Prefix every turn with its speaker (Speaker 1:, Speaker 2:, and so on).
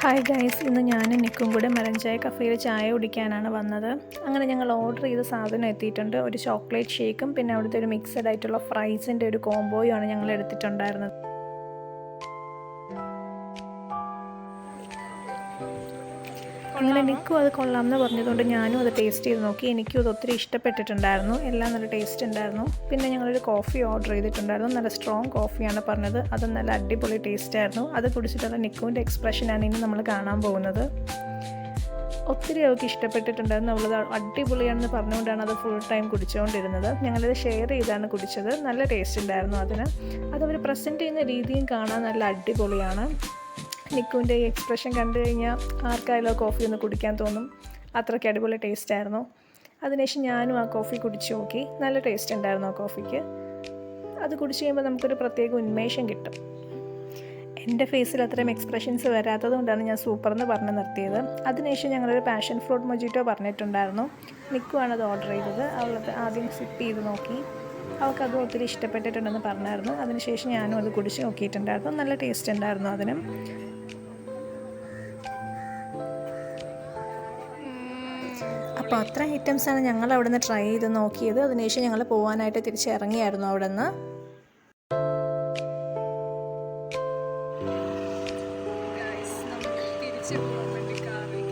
Speaker 1: Hi guys, ഇന്ന് ഞാനും നിക്കും കൂടെ മലഞ്ചായ കഫേയിൽ ചായ കുടിക്കാനാണ് വന്നത്. അങ്ങനെ ഞങ്ങൾ ഓർഡർ ചെയ്ത സാധനം എത്തിയിട്ടുണ്ട്. ഒരു ചോക്ലേറ്റ് ഷേക്കും പിന്നെ അവിടുത്തെ ഒരു മിക്സഡ് ആയിട്ടുള്ള ഫ്രൈസിൻ്റെ ഒരു കോംബോയുമാണ് ഞങ്ങൾ എടുത്തിട്ടുണ്ടായിരുന്നത്. അങ്ങനെ നിക്കും അത് കൊള്ളാമെന്ന് പറഞ്ഞതുകൊണ്ട് ഞാനും അത് ടേസ്റ്റ് ചെയ്ത് നോക്കി. എനിക്കും അത് ഒത്തിരി ഇഷ്ടപ്പെട്ടിട്ടുണ്ടായിരുന്നു. എല്ലാം നല്ല ടേസ്റ്റ് ഉണ്ടായിരുന്നു. പിന്നെ ഞങ്ങളൊരു കോഫി ഓർഡർ ചെയ്തിട്ടുണ്ടായിരുന്നു. നല്ല സ്ട്രോങ് കോഫിയാണ് പറഞ്ഞത്. അത് നല്ല അടിപൊളി ടേസ്റ്റ് ആയിരുന്നു. അത് കുടിച്ചിട്ടുള്ള നിക്കുവിൻ്റെ എക്സ്പ്രഷനാണ് ഇനി നമ്മൾ കാണാൻ പോകുന്നത്. ഒത്തിരി അവൾക്ക് ഇഷ്ടപ്പെട്ടിട്ടുണ്ടായിരുന്നു. അവളത് അടിപൊളിയാണെന്ന് പറഞ്ഞുകൊണ്ടാണ് അത് ഫുൾ ടൈം കുടിച്ചുകൊണ്ടിരുന്നത്. ഞങ്ങളിത് ഷെയർ ചെയ്താണ് കുടിച്ചത്. നല്ല ടേസ്റ്റ് ഉണ്ടായിരുന്നു അതിന്. അതവർ പ്രസൻറ്റ് ചെയ്യുന്ന രീതിയും കാണാൻ നല്ല അടിപൊളിയാണ്. നിക്കുവിൻ്റെ ഈ എക്സ്പ്രഷൻ കണ്ടു കഴിഞ്ഞാൽ ആർക്കായാലും ആ കോഫി ഒന്ന് കുടിക്കാൻ തോന്നും. അത്രയ്ക്ക് അടിപൊളി ടേസ്റ്റായിരുന്നു. അതിനുശേഷം ഞാനും ആ കോഫി കുടിച്ച് നോക്കി. നല്ല ടേസ്റ്റ് ഉണ്ടായിരുന്നു ആ കോഫിക്ക്. അത് കുടിച്ച് കഴിയുമ്പോൾ നമുക്കൊരു പ്രത്യേക ഉന്മേഷം കിട്ടും. എൻ്റെ ഫേസിൽ അത്രയും എക്സ്പ്രഷൻസ് വരാത്തത് കൊണ്ടാണ് ഞാൻ സൂപ്പറെന്ന് പറഞ്ഞ് നിർത്തിയത്. അതിനുശേഷം ഞങ്ങളൊരു പാഷൻ ഫ്രൂട്ട് മൊജിറ്റോ പറഞ്ഞിട്ടുണ്ടായിരുന്നു. നിക്കുവാണ് അത് ഓർഡർ ചെയ്തത്. അവളത് ആദ്യം സിപ്പ് ചെയ്ത് നോക്കി. അവൾക്കത് ഒത്തിരി ഇഷ്ടപ്പെട്ടിട്ടുണ്ടെന്ന് പറഞ്ഞായിരുന്നു. അതിനുശേഷം ഞാനും അത് കുടിച്ച് നോക്കിയിട്ടുണ്ടായിരുന്നു. നല്ല ടേസ്റ്റ് ഉണ്ടായിരുന്നു അതിനും. അപ്പോൾ അത്ര ഐറ്റംസാണ് ഞങ്ങൾ അവിടെ നിന്ന് ട്രൈ ചെയ്ത് നോക്കിയത്. അതിനുശേഷം ഞങ്ങൾ പോകാനായിട്ട് തിരിച്ചിറങ്ങിയായിരുന്നു അവിടെ നിന്ന്.
Speaker 2: തിരിച്ചു പോകാൻ വേണ്ടി കാറിൽ